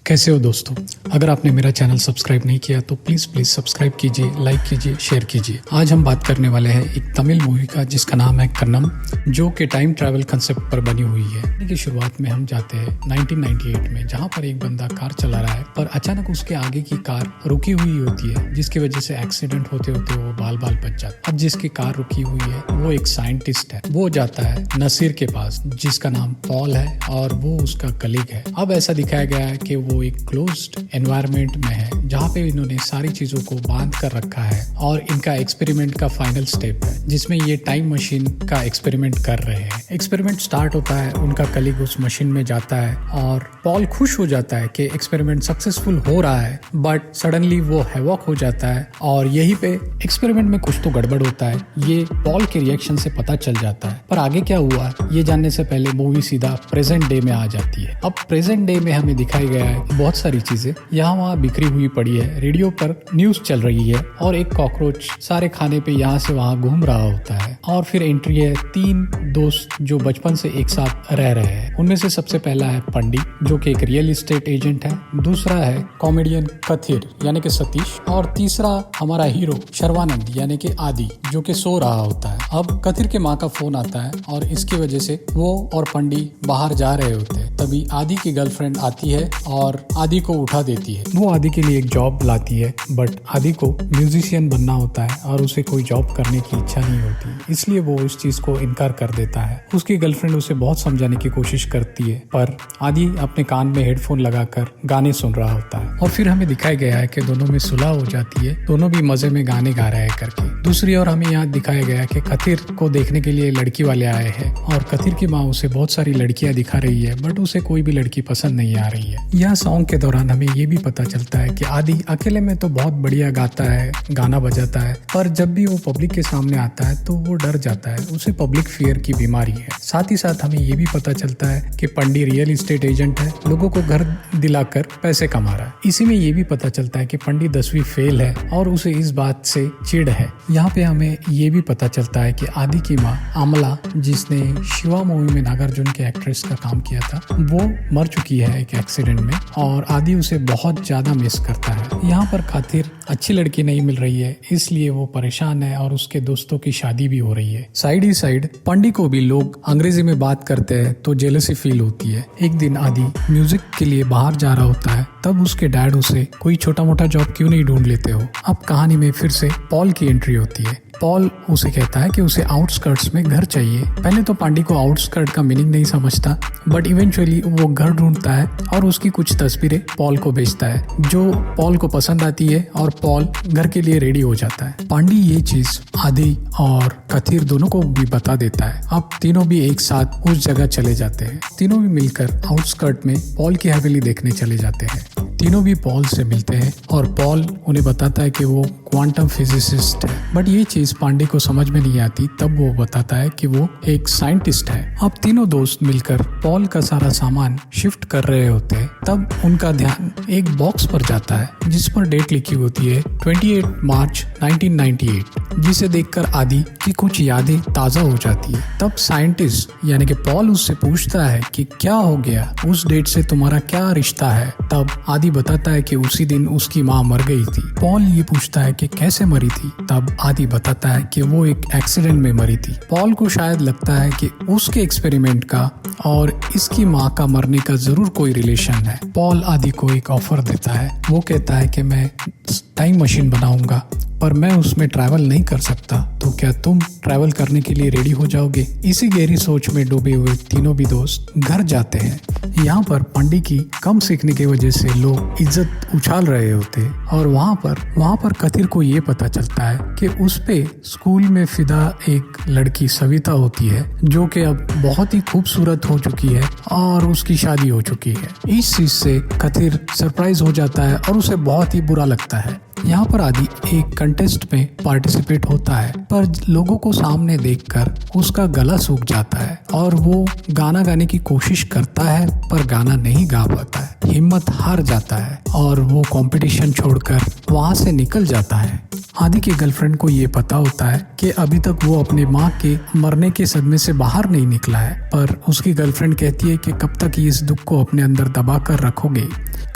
कैसे हो दोस्तों। अगर आपने मेरा चैनल सब्सक्राइब नहीं किया तो प्लीज़ सब्सक्राइब कीजिए, लाइक कीजिए, शेयर कीजिए। आज हम बात करने वाले हैं एक तमिल मूवी का जिसका नाम है कन्नम, जो कि टाइम ट्रैवल कंसेप्ट पर बनी हुई है। की शुरुआत में हम जाते हैं 1998 में, जहाँ पर एक बंदा कार चला रहा है पर अचानक उसके आगे की कार रुकी हुई होती है, जिसकी वजह से एक्सीडेंट होते होते वो बाल बच जाता है। अब जिसकी कार रुकी हुई है वो एक साइंटिस्ट है। वो जाता है नसीर के पास जिसका नाम पॉल है और वो उसका कलीग है। अब ऐसा दिखाया गया है कि वो एक क्लोज्ड एनवायरनमेंट में है जहाँ पे इन्होंने सारी चीजों को बांध कर रखा है और इनका एक्सपेरिमेंट का फाइनल स्टेप है जिसमें ये टाइम मशीन का एक्सपेरिमेंट कर रहे हैं। एक्सपेरिमेंट स्टार्ट होता है, उनका कलीग उस मशीन में जाता है और पॉल खुश हो जाता है कि एक्सपेरिमेंट सक्सेसफुल हो रहा है, बट सडनली वो हैवॉक हो जाता है और यहीं पे एक्सपेरिमेंट में कुछ तो गड़बड़ होता है। ये पॉल के रिएक्शन से पता चल जाता है, पर आगे क्या हुआ ये जानने से पहले मूवी सीधा प्रेजेंट डे में आ जाती है। अब प्रेजेंट डे में हमें दिखाई गया है बहुत सारी चीजें यहाँ वहाँ बिखरी हुई पड़ी है। रेडियो पर न्यूज चल रही है और एक कॉकरोच सारे खाने पे यहाँ से वहाँ घूम रहा होता है। और फिर एंट्री है 3 दोस्त जो बचपन से एक साथ रह रहे हैं। उनमें से सबसे पहला है पंडित जो कि एक रियल एस्टेट एजेंट है, दूसरा है कॉमेडियन कथिर यानी कि सतीश, और तीसरा हमारा हीरो शर्वानंद यानी कि आदि जो कि सो रहा होता है। अब कथिर के माँ का फोन आता है और इसकी वजह से वो और पंडित बाहर जा रहे होते हैं। तभी आदि की गर्लफ्रेंड आती है और आदि को उठा देती है। वो आदि के लिए एक जॉब लाती है, बट आदि को म्यूजिशियन बनना होता है और उसे कोई जॉब करने की इच्छा नहीं होती, इसलिए वो इस चीज को इनकार कर देता है। उसकी गर्लफ्रेंड उसे बहुत समझाने की कोशिश करती है, पर आदि अपने कान में हेडफोन लगाकर गाने सुन रहा होता है। और फिर हमें दिखाया गया है कि दोनों में सुलह हो जाती है, दोनों भी मजे में गाने गा रहे हैं करके। दूसरी ओर हमें यहाँ दिखाया गया है कि कथिर को देखने के लिए लड़की वाले आए हैं और कथिर की माँ उसे बहुत सारी लड़कियां दिखा रही है, बट उसे कोई भी लड़की पसंद नहीं आ रही है। यह सॉन्ग के दौरान हमें ये भी पता चलता है कि आदि अकेले में तो बहुत बढ़िया गाता है, गाना बजाता है, पर जब भी वो पब्लिक के सामने आता है तो वो डर जाता है, उसे पब्लिक फियर की बीमारी है। साथ ही साथ हमें ये भी पता चलता है कि पंडित रियल एस्टेट एजेंट है, लोगों को घर दिलाकर पैसे कमा रहा है। इसी में ये भी पता चलता है कि पंडित 10वीं फेल है और उसे इस बात से चिढ़ है। यहाँ पे हमें ये भी पता चलता है कि आदि की माँ अमला, जिसने शिवा मूवी में नागार्जुन के एक्ट्रेस का काम किया था, वो मर चुकी है एक एक्सीडेंट में और आदि उसे बहुत ज्यादा मिस करता है। यहाँ पर खातिर अच्छी लड़की नहीं मिल रही है, इसलिए वो परेशान है और उसके दोस्तों की शादी भी हो रही है। साइड ही साइड पंडित को भी लोग अंग्रेजी में बात करते हैं तो जेलसी फील होती है। एक दिन आदि म्यूजिक के लिए बाहर जा रहा होता है, तब उसके डैड उसे कोई छोटा मोटा जॉब क्यों नहीं ढूंढ लेते हो। अब कहानी में फिर से पॉल की एंट्री होती है। पॉल उसे कहता है कि उसे आउटस्कर्ट्स में घर चाहिए। पहले तो पांडी को आउटस्कर्ट का मीनिंग नहीं समझता, बट इवेंचुअली वो घर ढूंढता है और उसकी कुछ तस्वीरें पॉल को भेजता है जो पॉल को पसंद आती है और पॉल घर के लिए रेडी हो जाता है। पांडी ये चीज आदि और कथिर दोनों को भी बता देता है। अब तीनों भी एक साथ उस जगह चले जाते हैं। तीनों भी मिलकर आउटस्कर्ट में पॉल की हवेली देखने चले जाते हैं। तीनों भी पॉल से मिलते हैं और पॉल उन्हें बताता है कि वो क्वांटम फिजिसिस्ट है, बट ये चीज पांडे को समझ में नहीं आती। तब वो बताता है कि वो एक साइंटिस्ट है। अब तीनों दोस्त मिलकर पॉल का सारा सामान शिफ्ट कर रहे होते हैं। तब उनका ध्यान एक बॉक्स पर जाता है जिस पर डेट लिखी होती है 28 मार्च 1998, जिसे देखकर आदि की कुछ यादें ताजा हो जाती है। तब साइंटिस्ट यानी कि पॉल उससे पूछता है कि क्या हो गया, उस डेट से तुम्हारा क्या रिश्ता है। तब आदि बताता है कि उसी दिन उसकी माँ मर गई थी। पॉल ये पूछता है कि कैसे मरी थी। तब आदि बताता है कि वो एक एक्सीडेंट में मरी थी। पॉल को शायद लगता है कि उसके एक्सपेरिमेंट का और इसकी माँ का मरने का जरूर कोई रिलेशन है। पॉल आदि को एक ऑफर देता है। वो कहता है कि मैं टाइम मशीन बनाऊंगा, पर मैं उसमें ट्रैवल नहीं कर सकता, तो क्या तुम ट्रैवल करने के लिए रेडी हो जाओगे। इसी गहरी सोच में डूबे हुए तीनों भी दोस्त घर जाते हैं। यहाँ पर पंडित की कम सीखने की वजह से लोग इज्जत उछाल रहे होते और वहाँ पर कथिर को ये पता चलता है कि उस पे स्कूल में फिदा एक लड़की सविता होती है जो कि अब बहुत ही खूबसूरत हो चुकी है और उसकी शादी हो चुकी है। इस चीज से कथिर सरप्राइज हो जाता है और उसे बहुत ही बुरा लगता है। यहाँ पर आदि एक कंटेस्ट में पार्टिसिपेट होता है, पर लोगों को सामने देखकर उसका गला सूख जाता है और वो गाना गाने की कोशिश करता है पर गाना नहीं गा पाता है। हिम्मत हार जाता है और वो कंपटीशन छोड़कर वहाँ से निकल जाता है। आदि की गर्लफ्रेंड को ये पता होता है कि अभी तक वो अपने माँ के मरने के सदमे से बाहर नहीं निकला है, पर उसकी गर्लफ्रेंड कहती है कि कब तक इस दुख को अपने अंदर दबा कर रखोगे,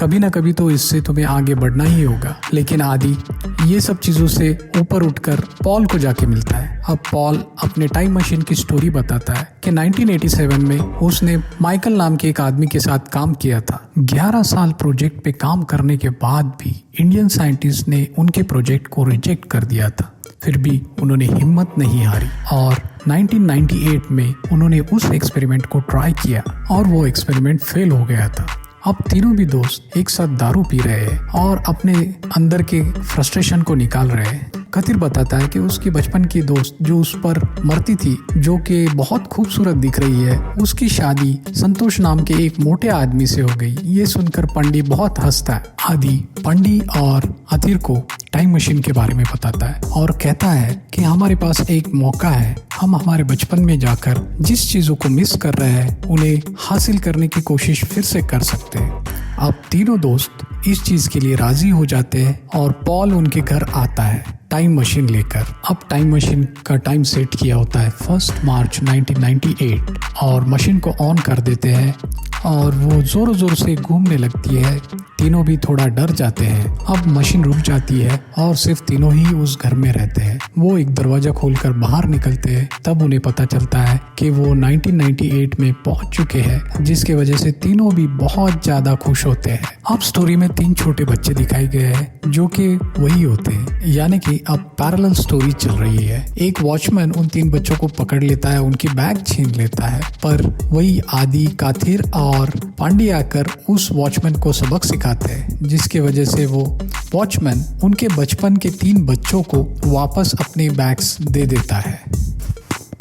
कभी ना कभी तो इससे तुम्हें आगे बढ़ना ही होगा। लेकिन आदि ये सब चीजों से ऊपर उठकर पॉल को जाके मिलता है। अब पॉल अपने टाइम मशीन की स्टोरी बताता है कि 1987 में उसने माइकल नाम के एक आदमी के साथ काम किया था। 11 साल प्रोजेक्ट पे काम करने के बाद भी इंडियन साइंटिस्ट ने उनके प्रोजेक्ट को रिजेक्ट कर दिया था। फिर भी उन्होंने हिम्मत नहीं हारी और 1998 में उन्होंने उस एक्सपेरिमेंट को ट्राई किया और वो एक्सपेरिमेंट फेल हो गया था। अब तीनों भी दोस्त एक साथ दारू पी रहे हैं और अपने अंदर के फ्रस्ट्रेशन को निकाल रहे हैं। कथिर बताता है कि उसकी बचपन की दोस्त जो उस पर मरती थी, जो कि बहुत खूबसूरत दिख रही है, उसकी शादी संतोष नाम के एक मोटे आदमी से हो गई। ये सुनकर पंडी बहुत हंसता है। आदि पंडी और अथिर को टाइम मशीन के बारे में बताता है और कहता है कि हमारे पास एक मौका है, हम हमारे बचपन में जाकर जिस चीजों को मिस कर रहे हैं उन्हें हासिल करने की कोशिश फिर से कर सकते हैं। अब तीनों दोस्त इस चीज के लिए राजी हो जाते हैं और पॉल उनके घर आता है टाइम मशीन लेकर। अब टाइम मशीन का टाइम सेट किया होता है 1 मार्च 1998 और मशीन को ऑन कर देते हैं और वो जोर जोर से घूमने लगती है। तीनों भी थोड़ा डर जाते हैं। अब मशीन रुक जाती है और सिर्फ तीनों ही उस घर में रहते हैं। वो एक दरवाजा खोलकर बाहर निकलते हैं, तब उन्हें पता चलता है कि वो 1998 में पहुंच चुके हैं, जिसके वजह से तीनों भी बहुत ज्यादा खुश होते हैं। अब स्टोरी में 3 छोटे बच्चे दिखाए गए हैं जो कि वही होते हैं, यानी कि अब पैरेलल स्टोरी चल रही है। एक वॉचमैन उन 3 बच्चों को पकड़ लेता है, उनकी बैग छीन लेता है, पर वही आदि, काथिर और पांडे आकर उस वॉचमैन को सबक सिखाते हैं, जिसके वजह से वो वॉचमैन उनके बचपन के 3 बच्चों को वापस अपने बैग्स दे देता है।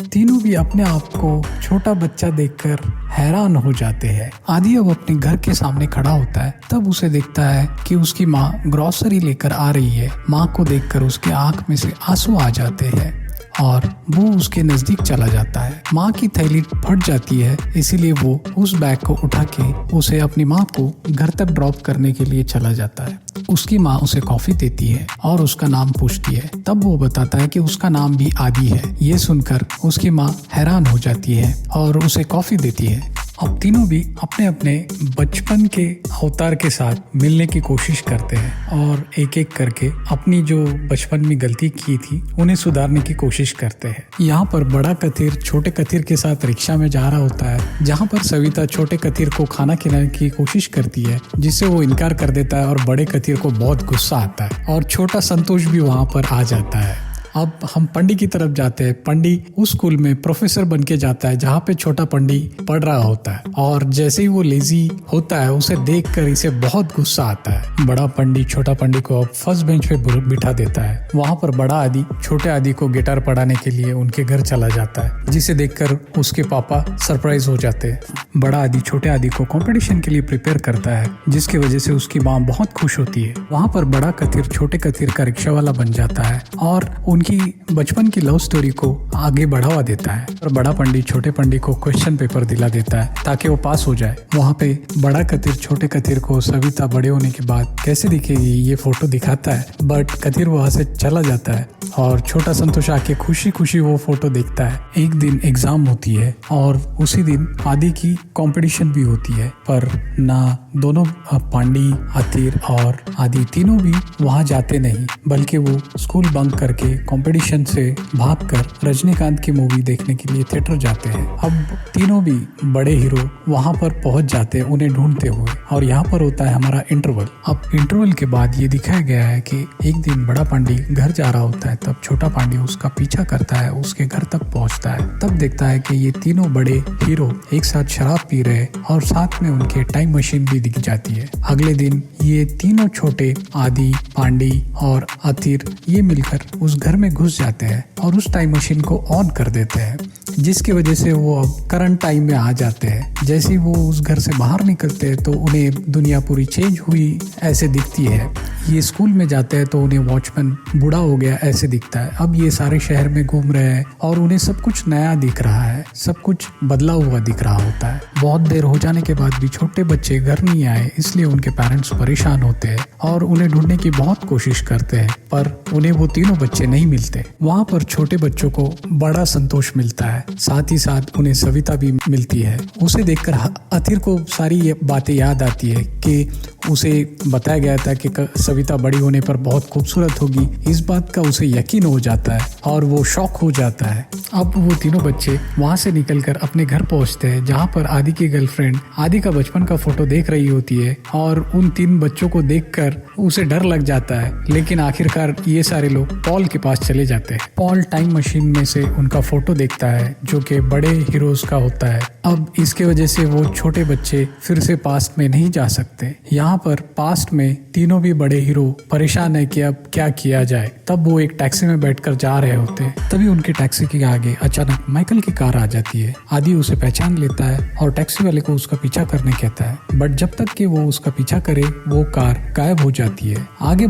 तीनों भी अपने आप को छोटा बच्चा देखकर हैरान हो जाते हैं। आदि अब अपने घर के सामने खड़ा होता है, तब उसे देखता है कि उसकी माँ ग्रोसरी लेकर आ रही है। माँ को देखकर उसके आंख में से आंसू आ जाते हैं और वो उसके नजदीक चला जाता है। माँ की थैली फट जाती है, इसीलिए वो उस बैग को उठा के उसे अपनी माँ को घर तक ड्रॉप करने के लिए चला जाता है। उसकी माँ उसे कॉफी देती है और उसका नाम पूछती है, तब वो बताता है कि उसका नाम भी आदि है। ये सुनकर उसकी माँ हैरान हो जाती है और उसे कॉफी देती है। अब तीनों भी अपने अपने बचपन के अवतार के साथ मिलने की कोशिश करते हैं और एक एक करके अपनी जो बचपन में गलती की थी उन्हें सुधारने की कोशिश करते हैं। यहाँ पर बड़ा कथिर छोटे कथिर के साथ रिक्शा में जा रहा होता है, जहाँ पर सविता छोटे कथिर को खाना खिलाने की कोशिश करती है, जिससे वो इनकार कर देता है और बड़े कथिर को बहुत गुस्सा आता है और छोटा संतोष भी वहाँ पर आ जाता है। अब हम पंडी की तरफ जाते हैं। पंडी उस स्कूल में प्रोफेसर बन के जाता है जहाँ पे छोटा पंडी पढ़ रहा होता है और जैसे ही वो लेजी होता है उसे देखकर इसे बहुत गुस्सा आता है। बड़ा पंडी छोटा पंडी को फर्स्ट बेंच पे बिठा देता है। वहाँ पर बड़ा आदि छोटे आदि को गिटार पढ़ाने के लिए उनके घर चला जाता है, जिसे देखकर उसके पापा सरप्राइज हो जाते हैं। बड़ा आदि छोटे आदि को कंपटीशन के लिए प्रिपेयर करता है, जिसकी वजह से उसकी माँ बहुत खुश होती है। वहाँ पर बड़ा कथिर छोटे कथिर का रिक्शा वाला बन जाता है और उनकी बचपन की लव स्टोरी को आगे बढ़ावा देता है और बड़ा पंडित छोटे पंडित को क्वेश्चन पेपर दिला देता है ताकि वो पास हो जाए। वहाँ पे बड़ा कथिर छोटे कथिर को सविता बड़े होने के बाद कैसे दिखेगी ये फोटो दिखाता है, बट कथिर वहाँ से चला जाता है और छोटा संतोष आके खुशी खुशी वो फोटो देखता है। एक दिन एग्जाम होती है और उसी दिन आदि की कंपटीशन भी होती है, पर ना दोनों पांडी, अतीर और आदि तीनों भी वहाँ जाते नहीं, बल्कि वो स्कूल बंक करके कंपटीशन से भागकर रजनीकांत की मूवी देखने के लिए थिएटर जाते हैं। अब तीनों भी बड़े हीरो वहाँ पर पहुँच जाते हैं उन्हें ढूंढते हुए और यहाँ पर होता है हमारा इंटरवल। अब इंटरवल के बाद ये दिखाया गया है कि एक दिन बड़ा पांडी घर जा रहा होता है, तब छोटा पांडी उसका पीछा करता है, उसके घर तक पहुँचता है। तब देखता है कि ये तीनों बड़े हीरो एक साथ शराब पी रहे और साथ में उनके टाइम मशीन भी दिख जाती है। अगले दिन ये तीनों छोटे आदि, पांडी और अतीर ये मिलकर उस घर में घुस जाते हैं और उस टाइम मशीन को ऑन कर देते हैं, जिसकी वजह से वो अब करंट टाइम में आ जाते हैं। जैसे ही वो उस घर से बाहर निकलते हैं तो उन्हें दुनिया पूरी चेंज हुई ऐसे दिखती है। ये स्कूल में जाते हैं तो उन्हें वॉचमैन बूढ़ा हो गया ऐसे दिखता है। अब ये सारे शहर में घूम रहे हैं और उन्हें सब कुछ नया दिख रहा है, सब कुछ बदला हुआ दिख रहा होता है। बहुत देर हो जाने के बाद भी छोटे बच्चे घर नहीं आए, इसलिए उनके पेरेंट्स परेशान होते हैं और उन्हें ढूंढने की बहुत कोशिश करते हैं, पर उन्हें वो तीनों बच्चे नहीं मिलते। वहाँ पर छोटे बच्चों को बड़ा संतोष मिलता है, साथ ही साथ उन्हें सविता भी मिलती है। उसे देखकर अथिर को सारी ये बातें याद आती है कि उसे बताया गया था कि सविता बड़ी होने पर बहुत खूबसूरत होगी। इस बात का उसे यकीन हो जाता है और वो शॉक हो जाता है। अब वो तीनों बच्चे वहाँ से निकलकर अपने घर पहुँचते हैं, जहाँ पर आदि की गर्लफ्रेंड आदि का बचपन का फोटो देख रही होती है और उन तीन बच्चों को देखकर उसे डर लग जाता है। लेकिन आखिरकार ये सारे लोग पॉल के पास चले जाते हैं। पॉल टाइम मशीन में से उनका फोटो देखता है जो कि बड़े हीरोज का होता है। अब इसके वजह से वो छोटे बच्चे फिर से पास्ट में नहीं जा सकते। यहाँ पर पास्ट में तीनों भी बड़े हीरो परेशान है कि अब क्या किया जाए। तब वो एक टैक्सी में बैठकर जा रहे होते हैं, तभी उनके टैक्सी के आगे अचानक माइकल की कार आ जाती है। आदि उसे पहचान लेता है और टैक्सी वाले को उसका पीछा करने कहता है, बट जब तक कि वो उसका पीछा करे वो कार गायब हो जाती है। आगे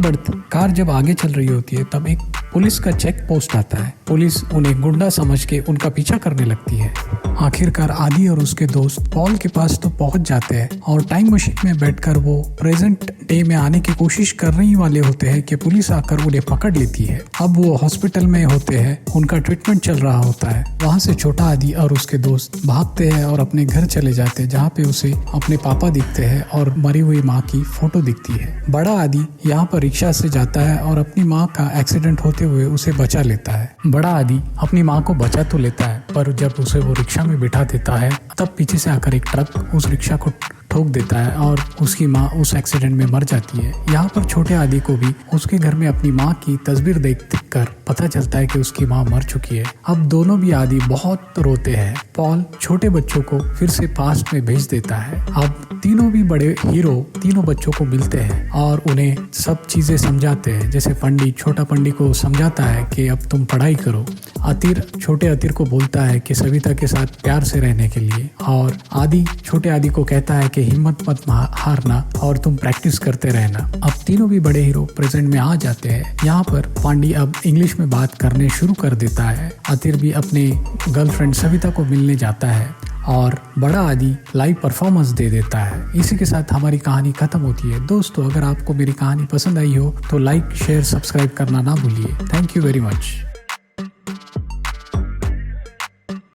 कार जब आगे चल रही होती है तब एक पुलिस का चेक पोस्ट आता है। पुलिस उन्हें गुंडा समझ के उनका पीछा करने लगती है। आखिरकार आदि और उसके दोस्त पॉल के पास तो पहुंच जाते हैं और टाइम मशीन में बैठकर वो प्रेजेंट डे में आने की कोशिश करने ही वाले होते हैं कि पुलिस आकर उन्हें पकड़ लेती है। अब वो हॉस्पिटल में होते हैं, उनका ट्रीटमेंट चल रहा होता है। वहाँ से छोटा आदि और उसके दोस्त भागते हैं और अपने घर चले जाते हैं, जहाँ पे उसे अपने पापा दिखते हैं और मरी हुई माँ की फोटो दिखती है। बड़ा आदि यहाँ पर रिक्शा से जाता है और अपनी माँ का एक्सीडेंट होते हुए उसे बचा लेता है। बड़ा आदि अपनी माँ को बचा तो लेता है, पर जब उसे वो रिक्शा में बिठा देता है तब पीछे से आकर एक ट्रक उस रिक्शा को ठोक देता है और उसकी माँ उस एक्सीडेंट में मर जाती है। यहाँ पर छोटे आदि को भी उसके घर में अपनी माँ की तस्वीर देखकर पता चलता है कि उसकी माँ मर चुकी है। अब दोनों भी आदि बहुत रोते हैं। पॉल छोटे बच्चों को फिर से पास्ट में भेज देता है। अब तीनों भी बड़े हीरो तीनों बच्चों को मिलते हैं और उन्हें सब चीजें समझाते हैं। जैसे पंडित छोटा पंडित को समझाता है कि अब तुम पढ़ाई करो। अतिर छोटे अतिर को बोलता है कि सविता के साथ प्यार से रहने के लिए, और आदि छोटे आदि को कहता है कि हिम्मत मत हारना और तुम प्रैक्टिस करते रहना। अब तीनों भी बड़े हीरो प्रेजेंट में आ जाते हैं। यहाँ पर पांडी अब इंग्लिश में बात करने शुरू कर देता है। अतिर भी अपने गर्लफ्रेंड सविता को मिलने जाता है और बड़ा आदि लाइव परफॉर्मेंस दे देता है। इसी के साथ हमारी कहानी खत्म होती है। दोस्तों, अगर आपको मेरी कहानी पसंद आई हो तो लाइक शेयर सब्सक्राइब करना ना भूलिए। Thank you very much.